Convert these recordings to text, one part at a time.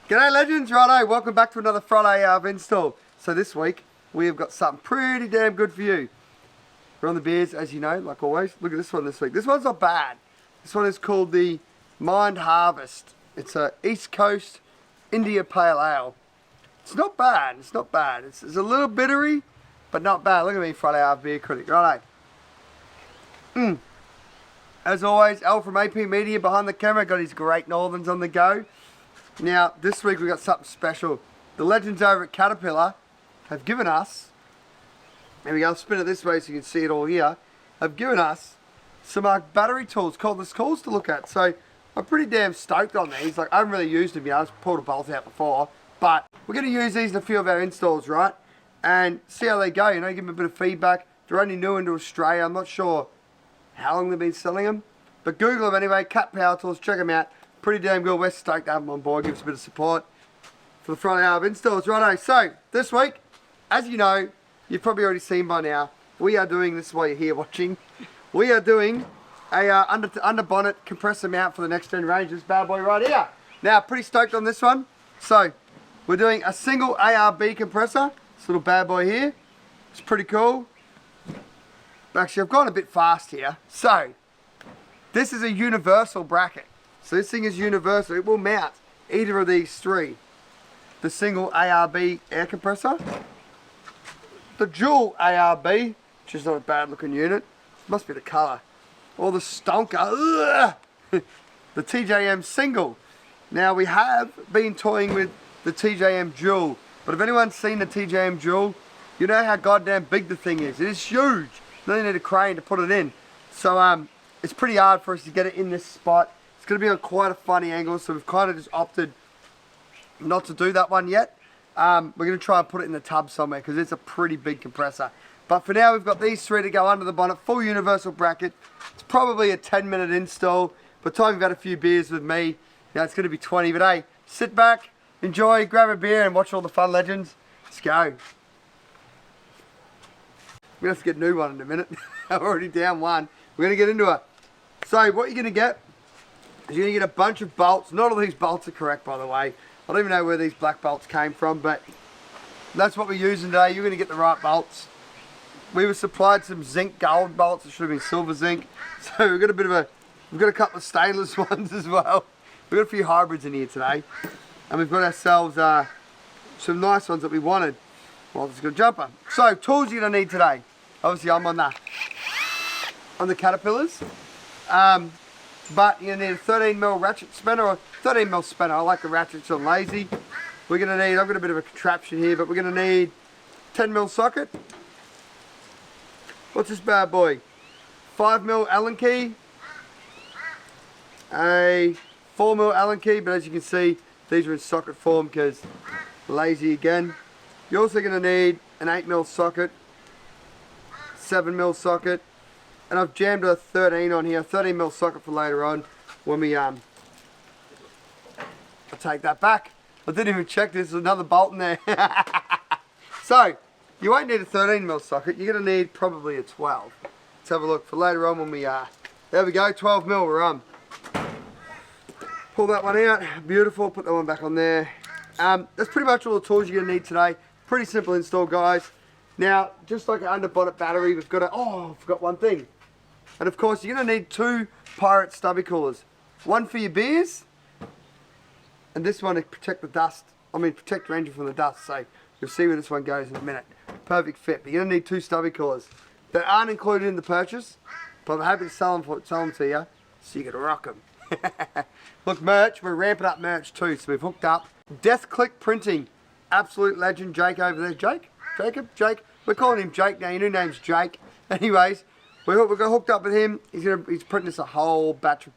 G'day legends, righto, welcome back to another Friday install. So this week, we have got something pretty damn good for you. We're on the beers, as you know, like always. Look at this one this week. This one's not bad. This one is called the Mind Harvest. It's a East Coast India Pale Ale. It's not bad, it's not bad. It's a little bittery, but not bad. Look at me, Friday Ave beer critic, righto. As always, Al from AP Media behind the camera, got his great Northerns on the go. Now, this week we got something special. The legends over at Caterpillar have given us, there we go, I'll spin it this way so you can see it all here, have given us some battery tools, cordless tools to look at. So, I'm pretty damn stoked on these. Like, I haven't really used them yet, I've pulled a bolt out before. But, we're going to use these in a few of our installs, right? And see how they go, you know, give them a bit of feedback. They're only new into Australia, I'm not sure how long they've been selling them. But Google them anyway, Cat Power Tools, check them out. Pretty damn good. We're stoked to have them on board. Give us a bit of support for the Friday Ave installs. Righto. So, this week, as you know, you've probably already seen by now, we are doing, this is why you're here watching, we are doing a under bonnet compressor mount for the next gen range. This bad boy right here. Now, pretty stoked on this one. So, we're doing a single ARB compressor. This little bad boy here. It's pretty cool. Actually, I've gone a bit fast here. So, this is a universal bracket. So this thing is universal. It will mount either of these three. The single ARB air compressor, the dual ARB, which is not a bad looking unit, must be the colour, or the stonker, the TJM single. Now we have been toying with the TJM dual, but if anyone's seen the TJM dual, you know how goddamn big the thing is. It is huge. You only need a crane to put it in. So it's pretty hard for us to get it in this spot. It's going to be on quite a funny angle, so we've kind of just opted not to do that one yet. We're going to try and put it in the tub somewhere because it's a pretty big compressor. But for now, we've got these three to go under the bonnet, full universal bracket. It's probably a 10-minute install. By the time you've had a few beers with me, now it's going to be 20. But hey, sit back, enjoy, grab a beer, and watch all the fun legends. Let's go. We're going to have to get a new one in a minute. I'm already down one. We're going to get into it. So what you're going to get is you're going to get a bunch of bolts. Not all these bolts are correct, by the way. I don't even know where these black bolts came from, but that's what we're using today. You're going to get the right bolts. We were supplied some zinc gold bolts. It should have been silver zinc. So we've got a bit of a, we've got a couple of stainless ones as well. We've got a few hybrids in here today. And we've got ourselves some nice ones that we wanted. Well, it's a good jumper. So, tools you're going to need today. Obviously, I'm on the Caterpillars. But you're going to need a 13mm ratchet spanner or 13mm spanner. I like the ratchets on lazy. We're going to need, I've got a bit of a contraption here, but we're going to need 10mm socket. What's this bad boy? 5mm Allen key. A 4mm Allen key, but as you can see, these are in socket form because lazy again. You're also going to need an 8mm socket, 7mm socket, and I've jammed a 13 on here, 13mm socket for later on when we I'll take that back. I didn't even check this, there's another bolt in there. So, you won't need a 13mm socket, you're going to need probably a 12. Let's have a look for later on when we there we go, 12mm we're on. Pull that one out, beautiful, put that one back on there. That's pretty much all the tools you're going to need today. Pretty simple install, guys. Now, just like an under bonnet battery, we've got I forgot one thing. And of course, you're going to need two Pirate stubby coolers. One for your beers, and this one to protect the dust. Protect your engine from the dust. So, you'll see where this one goes in a minute. Perfect fit. But you're going to need two stubby coolers. They aren't included in the purchase, but I'm happy to sell them to you, so you can rock them. Look, merch, we're ramping up merch too, so we've hooked up Death Click Printing. Absolute legend, Jake over there. Jake? Jacob? Jake? We're calling him Jake now. Your new name's Jake. Anyways, we got hooked up with him. He's printing us a whole batch of...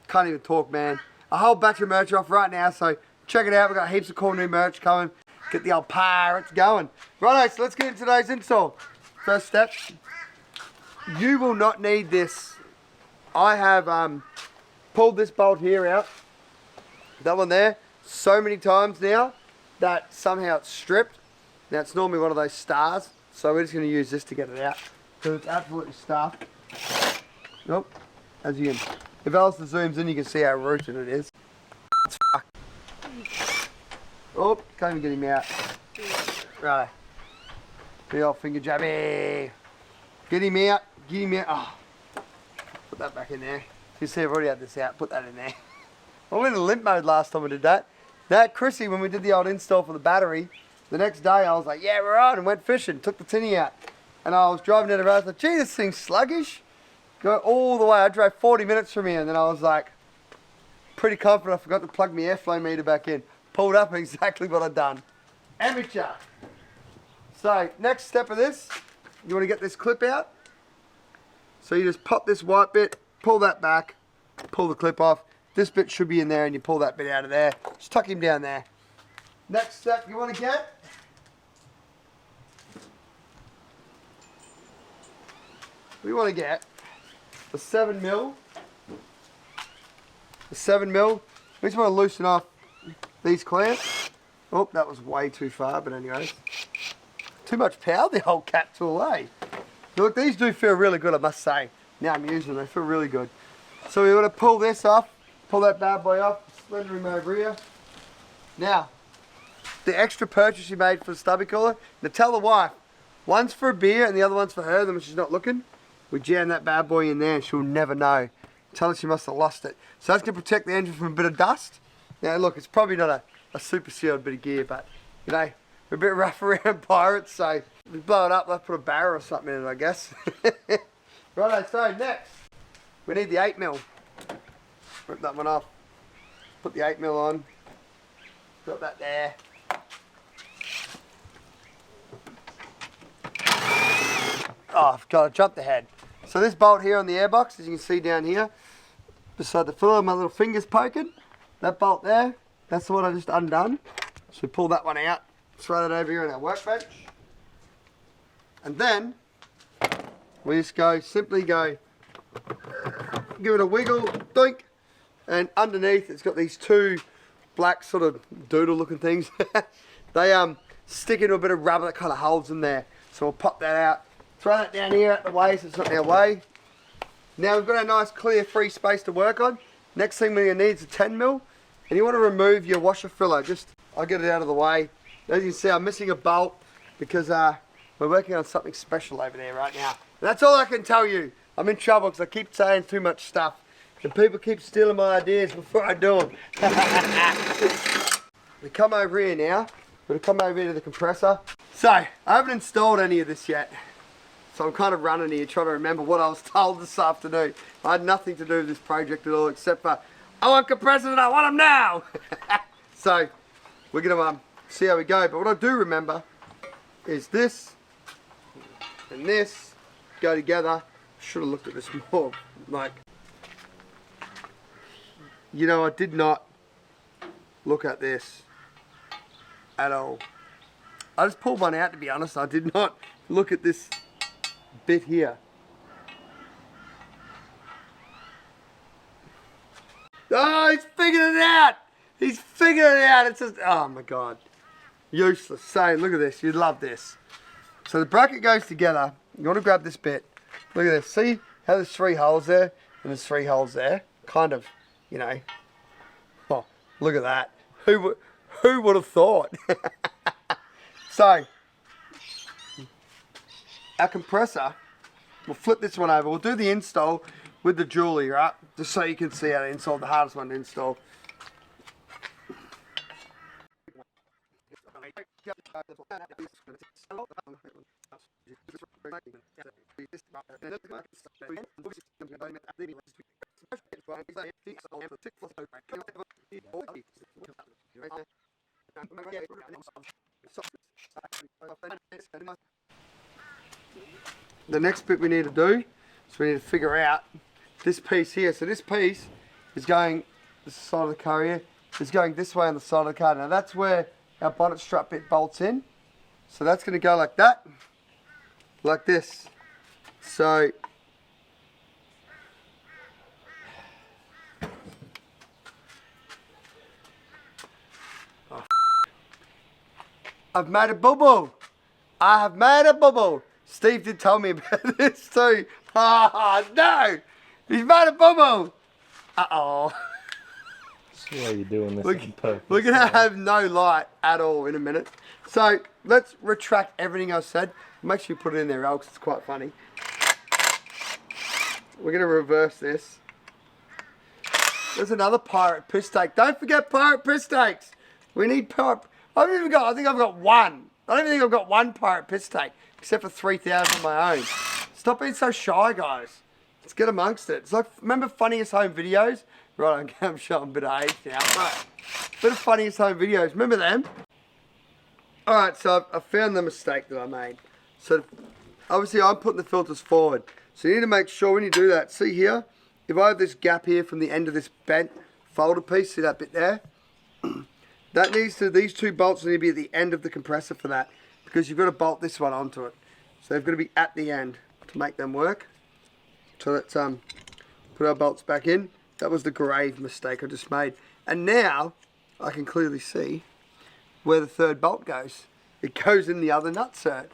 Can't even talk, man. A whole batch of merch off right now, so check it out. We've got heaps of cool new merch coming. Get the old pirates going. Righto, so let's get into today's install. First step, you will not need this. I have pulled this bolt here out. That one there. So many times now that somehow it's stripped. Now it's normally one of those stars, so we're just going to use this to get it out because it's absolutely stuffed. Nope. As you can, if Alistair zooms in, you can see how rooted it is. It's Oh, can't even get him out. Right. Big old finger jabby. Get him out. Get him out. Oh. Put that back in there. You see, I've already had this out. Put that in there. I went in limp mode last time I did that. That Chrissy, when we did the old install for the battery, the next day I was like, yeah, we're on, and went fishing. Took the tinny out. And I was driving down the road. I was like, gee, this thing's sluggish. Go all the way. I drove 40 minutes from here, and then I was like, pretty confident I forgot to plug my airflow meter back in. Pulled up exactly what I'd done. Amateur. So, next step of this, you want to get this clip out. So you just pop this white bit, pull that back, pull the clip off. This bit should be in there, and you pull that bit out of there. Just tuck him down there. Next step you want to get, we want to get the 7mm. The 7mm. We just want to loosen off these clamps. Oh, that was way too far, but anyways. Too much power, the whole cat tool, eh? Look, these do feel really good, I must say. Now I'm using them, they feel really good. So we want to pull this off, pull that bad boy off, slender him over here. Now, the extra purchase you made for the stubby cooler, now tell the wife, one's for a beer and the other one's for her, then when she's not looking, we jam that bad boy in there and she'll never know. Tell her she must have lost it. So that's going to protect the engine from a bit of dust. Now look, it's probably not a super sealed bit of gear, but you know, we're a bit rough around pirates, so if we blow it up, let's put a barrel or something in it, I guess. Righto, so next, we need the 8mm. Rip that one off. Put the 8mm on. Got that there. Oh, I've got to jump the head. So this bolt here on the airbox, as you can see down here, beside the filler, my little finger's poking. That bolt there, that's the one I just undone. So we pull that one out, throw that over here on our workbench. And then, we just simply go, give it a wiggle, doink. And underneath it's got these two black sort of doodle looking things. They stick into a bit of rubber that kind of holds them there. So we'll pop that out, throw that down here out the way so it's not in our way. Now we've got a nice clear free space to work on. Next thing we're going to need is a 10mm. And you want to remove your washer filler. I'll get it out of the way. As you can see, I'm missing a bolt because we're working on something special over there right now. And that's all I can tell you. I'm in trouble because I keep saying too much stuff. And people keep stealing my ideas before I do them. We come over here now. We're going to come over here to the compressor. So, I haven't installed any of this yet. So I'm kind of running here trying to remember what I was told this afternoon. I had nothing to do with this project at all except for, I want compressors and I want them now! So, we're going to see how we go. But what I do remember is this and this go together. Should have looked at this more. Like, you know, I did not look at this at all. I just pulled one out, to be honest. I did not look at this bit here. Oh, he's figured it out! He's figured it out! It's just, oh my god. Useless. So, look at this. You'd love this. So the bracket goes together. You want to grab this bit. Look at this. See how there's 3 holes there? And there's 3 holes there? Kind of, you know. Oh, look at that. Who would have thought? So, our compressor, we'll flip this one over. We'll do the install with the Julie, right? Just so you can see how to install, the hardest one to install. The next bit we need to do is we need to figure out this piece here. So this piece is going, this side of the car here, is going this way on the side of the car. Now that's where our bonnet strap bit bolts in. So that's going to go like that, like this. So I've made a bubble. I have made a bubble. Steve did tell me about this too. Oh no! He's made a bubble. Uh-oh. See how you're doing this on purpose. We're going to have no light at all in a minute. So let's retract everything I said. Make sure you put it in there, Al, because it's quite funny. We're going to reverse this. There's another pirate piss take. Don't forget pirate piss takes. We need pirate. I think I've got one. I don't even think I've got one pirate piss take, except for 3,000 of my own. Stop being so shy, guys. Let's get amongst it. It's like, remember Funniest Home Videos? Right, I'm showing a bit of age now, but bit of Funniest Home Videos. Remember them? Alright, so I found the mistake that I made. So, obviously I'm putting the filters forward. So you need to make sure when you do that, see here, if I have this gap here from the end of this bent folder piece, see that bit there? That needs to, these two bolts need to be at the end of the compressor for that, because you've got to bolt this one onto it. So they've got to be at the end to make them work. So let's put our bolts back in. That was the grave mistake I just made. And now I can clearly see where the third bolt goes. It goes in the other nutcert.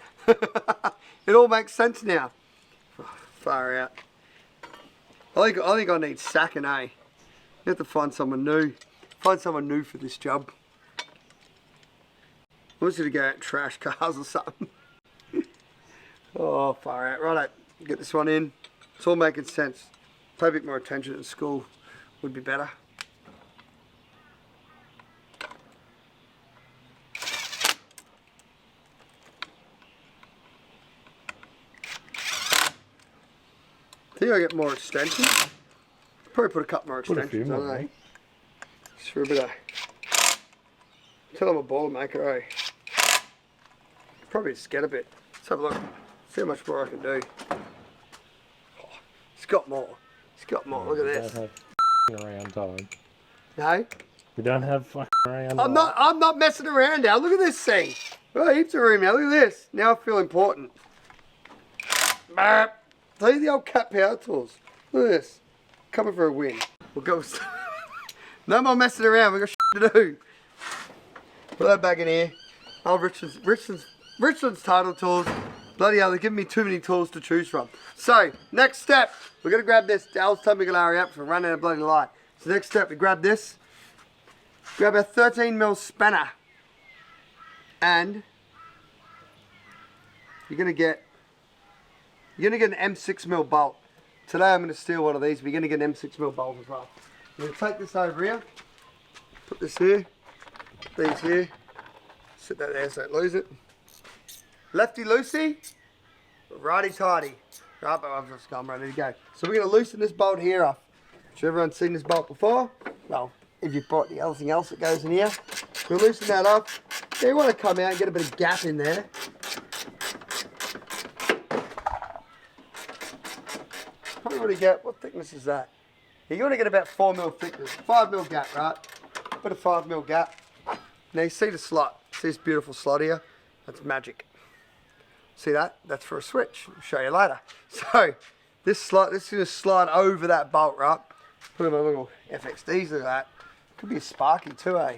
It all makes sense now. Oh, far out. I think I need sacking, eh? You have to find someone new. Find someone new for this job. I want you to go out and trash cars or something. Oh, far out. Righto, get this one in. It's all making sense. Pay a bit more attention at school would be better. I think I get more extensions. Probably put a couple more extensions on, eh? Just for a bit of... Tell I'm a ball maker, eh? Probably just get a bit. Let's have a look. See how much more I can do. Oh, it's got more. It's got more. Look at this. We don't have around time. No? We don't have fucking around. I'm not messing around now. Look at this thing. Oh, heaps of room now. Look at this. Now I feel important. See the old cat power tools. Look at this. Coming for a win. We'll go. No more messing around. We've got shit to do. Put that back in here. Oh, Richland's title tools. Bloody hell, they're giving me too many tools to choose from. So, next step. We're going to grab this. Dal's told me to hurry up because we're running out of bloody light. So, next step, we grab this. Grab a 13mm spanner. And you're going to get an M6mm bolt. Today I'm going to steal one of these. We're going to get an M6mm bolt as well. I'm going to take this over here. Put this here. Put these here. Sit that there so I don't lose it. Lefty loosey, righty tighty. Right, but I've just gone ready to go. So we're going to loosen this bolt here off. Has everyone seen this bolt before? Well, if you've bought anything else that goes in here, we'll loosen that off. So you want to come out and get a bit of gap in there. Probably want to get, what thickness is that? You want to get about 4mm thickness, 5mm gap, right? Put a 5mm gap. Now you see the slot. See this beautiful slot here? That's magic. See that? That's for a switch. I'll show you later. So this slot, this is going to slide over that bolt, right? Put in my little FXDs, look at that. Could be a Sparky too, eh?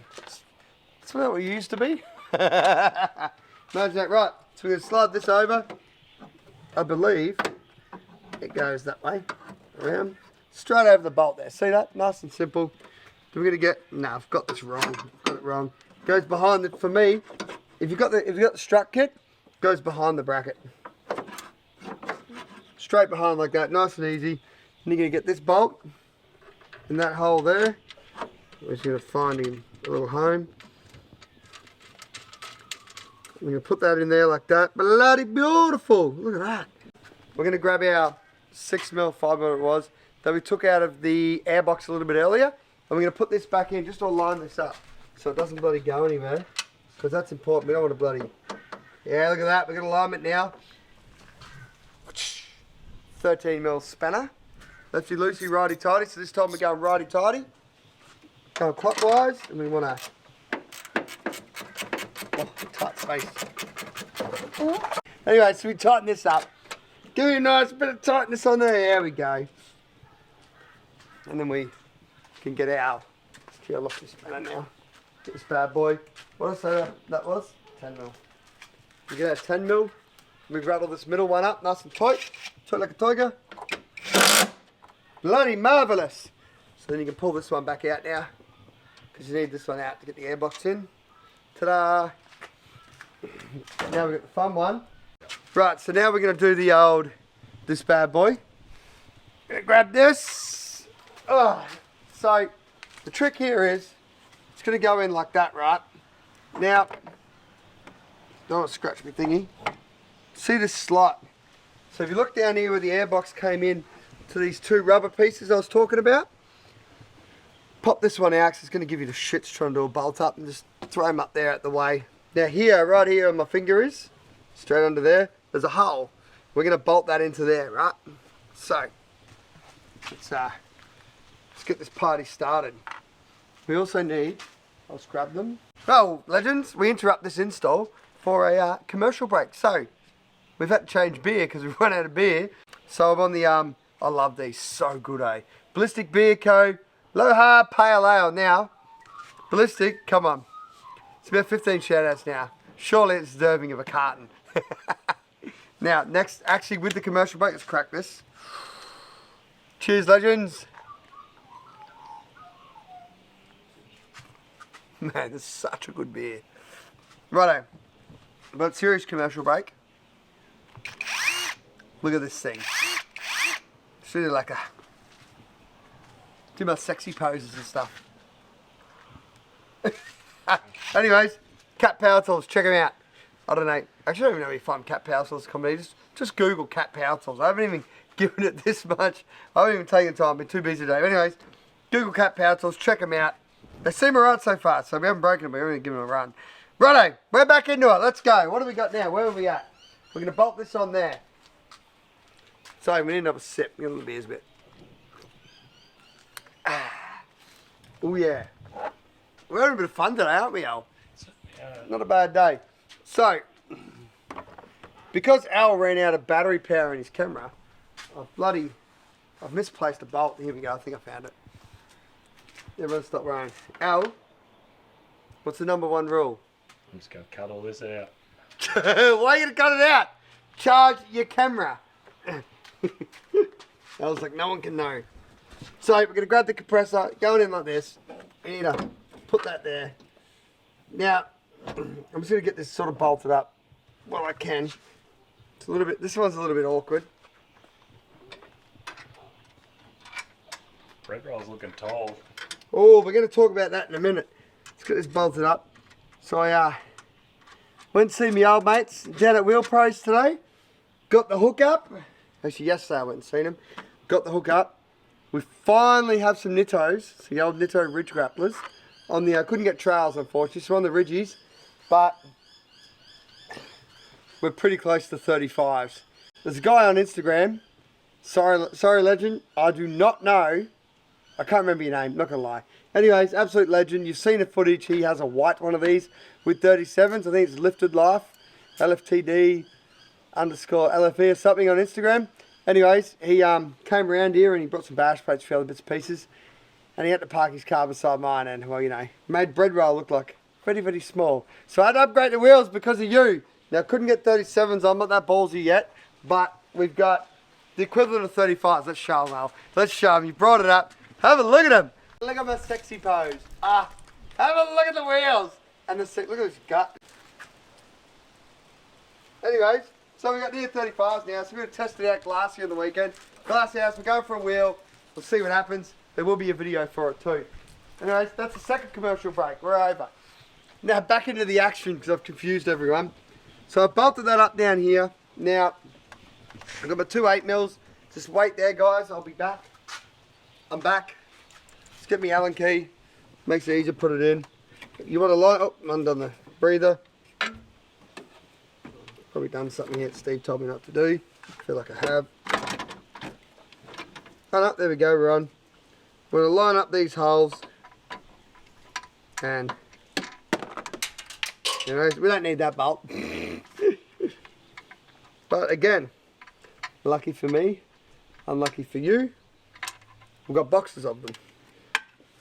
That's what we used to be. Imagine that, right? So we're going to slide this over. I believe it goes that way, around, straight over the bolt there. See that? Nice and simple. We're going to get, no, I've got this wrong. I've got it wrong. Goes behind it for me. If you've got the strut kit, goes behind the bracket. Straight behind like that, nice and easy. And you're going to get this bolt in that hole there. We're just going to find him a little home. We're going to put that in there like that. Bloody beautiful. Look at that. We're going to grab our 6mm, 5mm it was, that we took out of the airbox a little bit earlier. And we're going to put this back in just to line this up so it doesn't bloody go anywhere. Because that's important. We don't want to bloody... Yeah, look at that. We're going to line it now. 13mm spanner. Lefty loosey, righty tighty. So this time we're going righty tighty. Going clockwise. And we want to... Oh, tight space. Anyway, so we tighten this up. Give me a nice bit of tightness on there. There we go. And then we can get our... See, I lost this spanner now. Get this bad boy. What did I say that was? 10mm. We get our 10mm. We rattle this middle one up nice and tight. Tight like a tiger. Bloody marvellous. So then you can pull this one back out now. because you need this one out to get the airbox in. Ta-da! Now we've got the fun one. Right, so now we're going to do the old, this bad boy. Gonna grab this. Oh, so the trick here is, it's going to go in like that, right? Now, don't want to scratch my thingy. See this slot? So if you look down here where the airbox came in to these two rubber pieces I was talking about, pop this one out because it's going to give you the shits trying to do a bolt up, and just throw them up there out the way. Now here, right here where my finger is, straight under there, there's a hole. We're going to bolt that into there, right? So, let's get this party started. We also need, I'll just grab them. Well, legends, we interrupt this install for a commercial break. So, we've had to change beer because we've run out of beer. So I'm on the, I love these, so good, eh? Ballistic Beer Co. Low Pale Ale. Now, Ballistic, come on. It's about 15 shout outs now. Surely it's deserving of a carton. Now, next, actually with the commercial break, let's crack this. Cheers, legends. Man, this is such a good beer. Righto, but serious commercial break. Look at this thing. It's really like a, do my sexy poses and stuff. Anyways, Cat Power Tools, check them out. I don't know, actually I don't even know if you find Cat Power Tools company. Just Google Cat Power Tools. I haven't even given it this much. I haven't even taken time, I've been too busy today. But anyways, Google Cat Power Tools, check them out. They seem alright so far, so we haven't broken them, but we're going to give them a run. Righto, we're back into it. Let's go. What do we got now? Where are we at? We're going to bolt this on there. Sorry, we need another sip. Get a little beers bit. Oh yeah. We're having a bit of fun today, aren't we, Al? Not a bad day. So, because Al ran out of battery power in his camera, I've misplaced a bolt. Here we go. I think I found it. Everyone stop running. Al, what's the #1 rule? I'm just going to cut all this out. Why are you going to cut it out? Charge your camera. I was like, no one can know. So we're going to grab the compressor, going in like this. We need to put that there. Now, I'm just going to get this sort of bolted up while I can. It's a little bit, this one's a little bit awkward. Bread roll's looking tall. Oh, we're going to talk about that in a minute. Let's get this bolted up. So I went to see my old mates down at Wheel Pros today. Got the hook up. Actually, yesterday I went and seen them. Got the hook up. We finally have some Nittos, the old Nitto ridge grapplers. On the, I couldn't get trails unfortunately, so on the ridgies. But we're pretty close to 35s. There's a guy on Instagram. Sorry legend, I do not know. I can't remember your name, not gonna lie. Anyways, absolute legend. You've seen the footage. He has a white one of these with 37s. I think it's Lifted Life, LFTD _ LFE or something on Instagram. Anyways, he came around here and he brought some bash plates for other bits and pieces. And he had to park his car beside mine and, well, you know, made bread roll look like very, very small. So I had to upgrade the wheels because of you. Now, couldn't get 37s. I'm not that ballsy yet. But we've got the equivalent of 35s. Let's show them, Al. Let's show them. You brought it up. Have a look at them. Look at my sexy pose. Have a look at the wheels. And the look at this gut. Anyways, so we got near 35s now. So we're going to test it out glassy on the weekend. Glassy house, we're going for a wheel. We'll see what happens. There will be a video for it too. Anyways, that's the second commercial break. We're over. Now back into the action because I've confused everyone. So I've bolted that up down here. Now, I've got my 2 8mm. Just wait there, guys. I'll be back. I'm back. Let's get me Allen key. Makes it easier to put it in. You want to light? Oh, undone the breather. Probably done something here that Steve told me not to do. I feel like I have. Oh no, there we go, we're on. We're going to line up these holes. And, you know, we don't need that bolt. But again, lucky for me, unlucky for you, we've got boxes of them.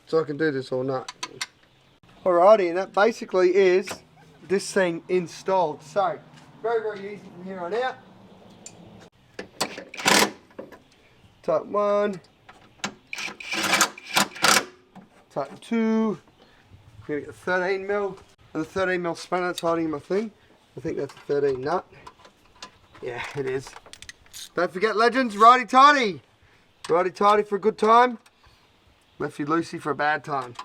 So I can do this all night. Alrighty, and that basically is this thing installed. So, very, very easy from here on out. Type 1. Type 2. gonna get the 13 mil and the 13 mil spanner that's holding my thing. I think that's a 13 nut. Yeah, it is. Don't forget, legends, righty tighty. Righty tighty for a good time. Lefty loosey for a bad time.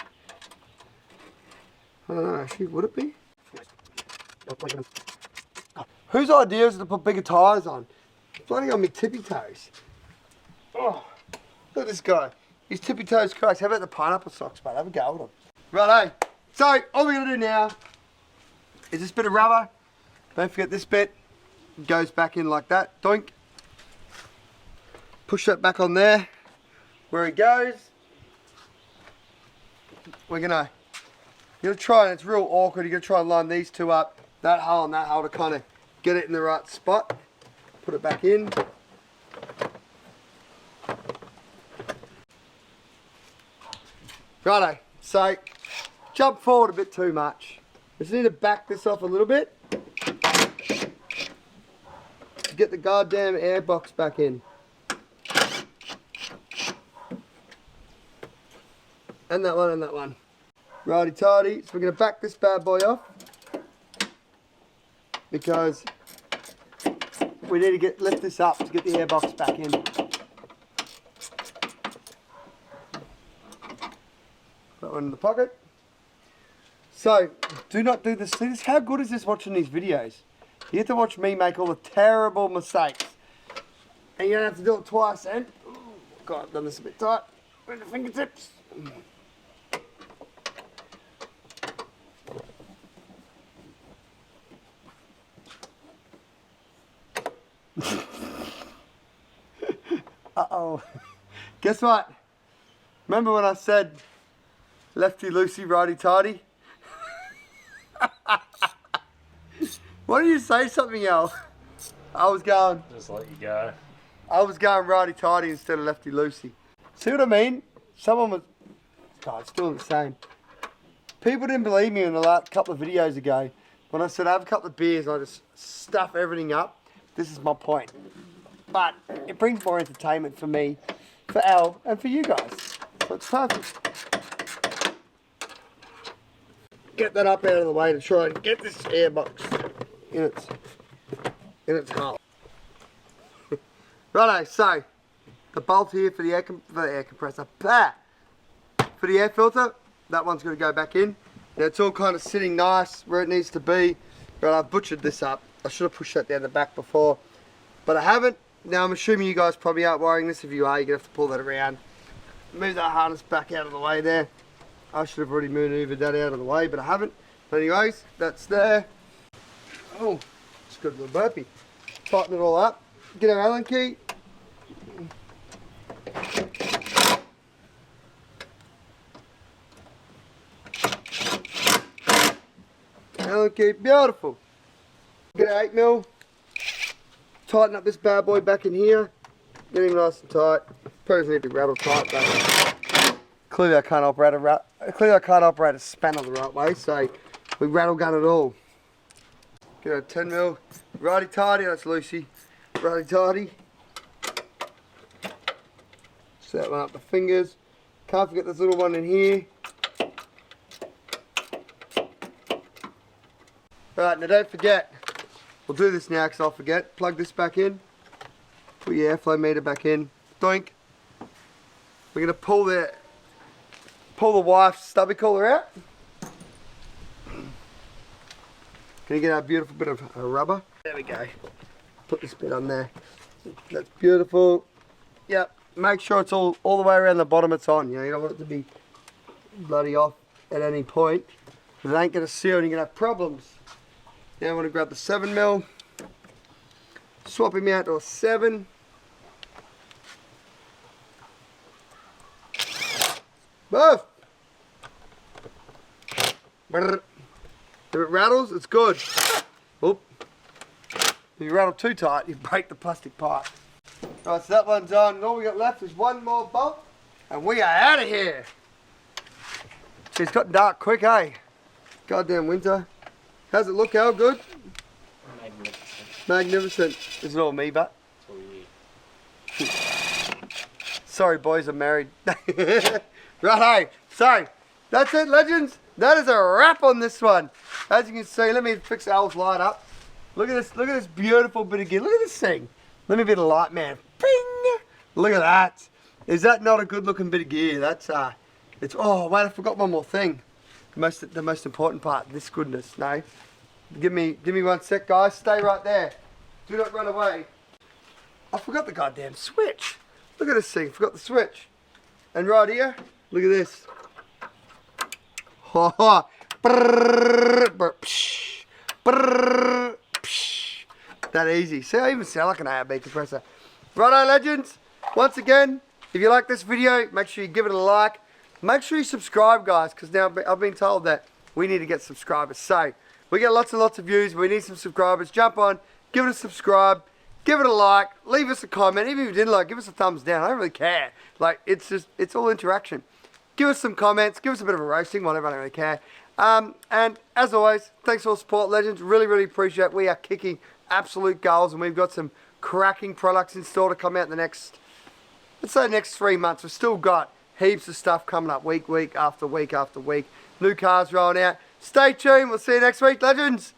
I don't know, actually, would it be? Whose idea is it to put bigger tyres on? Bloody on me tippy toes. Oh, look at this guy. His tippy toes cracks. How about the pineapple socks, mate? Have a go with them. Righto. So, all we're going to do now is this bit of rubber. Don't forget this bit goes back in like that. Doink. Push that back on there. Where it goes. We're going to... You're going to try, and it's real awkward. You're going to try and line these two up. That hole and that hole to kind of get it in the right spot. Put it back in. Righto, so jump forward a bit too much. Just need to back this off a little bit. Get the goddamn airbox back in. And that one and that one. Righty tighty, so we're going to back this bad boy off. Because we need to lift this up to get the airbox back in. That one in the pocket. So, do not do this. See this? How good is this watching these videos? You have to watch me make all the terrible mistakes. And you don't have to do it twice then. Oh, God, I've done this a bit tight. With the fingertips. Uh-oh. Guess what? Remember when I said lefty loosey, righty tighty? Why don't you say something else? I was going... Just let you go. I was going righty tighty instead of lefty loosey. See what I mean? Someone was... God, it's still the same. People didn't believe me in the last couple of videos ago when I said I have a couple of beers and I just stuff everything up. This is my point. But it brings more entertainment for me, for Al, and for you guys. So it's perfect. Get that up out of the way to try and get this airbox in its hull. Righto, so the bolt here for the air compressor, for the air filter, that one's going to go back in. Now it's all kind of sitting nice where it needs to be, but I've butchered this up. I should have pushed that down the back before, but I haven't. Now I'm assuming you guys probably aren't wiring this. If you are, you're going to have to pull that around. Move that harness back out of the way there. I should have already maneuvered that out of the way, but I haven't. But anyways, that's there. Oh, it's got a little burpee. Tighten it all up. Get our Allen key. Allen key, beautiful. Get our 8mm. Tighten up this bad boy back in here. Get him nice and tight. Probably need to be rattle tight, but clearly I can't operate a spanner the right way, so we rattle gun it all. Get a 10mm. Righty tighty, that's Lucy. Righty tighty. Set that one up the fingers. Can't forget this little one in here. Alright, now don't forget. We'll do this now because I'll forget. Plug this back in. Put your airflow meter back in. Doink. We're going to pull the wife's stubby cooler out. Can you get our beautiful bit of rubber? There we go. Put this bit on there. That's beautiful. Yep. Make sure it's all the way around the bottom it's on. You know, you don't want it to be bloody off at any point. Because it ain't going to seal and you're going to have problems. Now I want to grab the 7mm, swap him out to a 7. Move! If it rattles, it's good. Oop. If you rattle too tight, you break the plastic pipe. Alright, so that one's on. And all we got left is one more bolt, and we are out of here. It's got dark quick, eh? Goddamn winter. How's it look, Al? Good? Magnificent. Magnificent. This is all me, but. Sorry, boys, I'm married. Righto. So, that's it, legends. that is a wrap on this one. As you can see, let me fix Al's light up. Look at this beautiful bit of gear. Look at this thing. Let me be the light man. Bing! Look at that. Is that not a good looking bit of gear? That's it's, oh wait, I forgot one more thing. The most important part, this goodness. No. Give me 1 sec, guys. Stay right there. Do not run away. I forgot the goddamn switch. Look at this thing. Forgot the switch. And right here, look at this. That easy. See, I even sound like an ARB compressor. Righto, legends. Once again, if you like this video, make sure you give it a like. Make sure you subscribe, guys, because now I've been told that we need to get subscribers. So, we get lots and lots of views. We need some subscribers. Jump on, give it a subscribe, give it a like, leave us a comment. Even if you didn't like, give us a thumbs down. I don't really care. Like, it's all interaction. Give us some comments. Give us a bit of a roasting, whatever. I don't really care. And as always, thanks for all the support, legends. Really, really appreciate it. We are kicking absolute goals, and we've got some cracking products in store to come out in the next, let's say, next 3 months. We've still got heaps of stuff coming up week after week after week. New cars rolling out. Stay tuned. We'll see you next week, legends.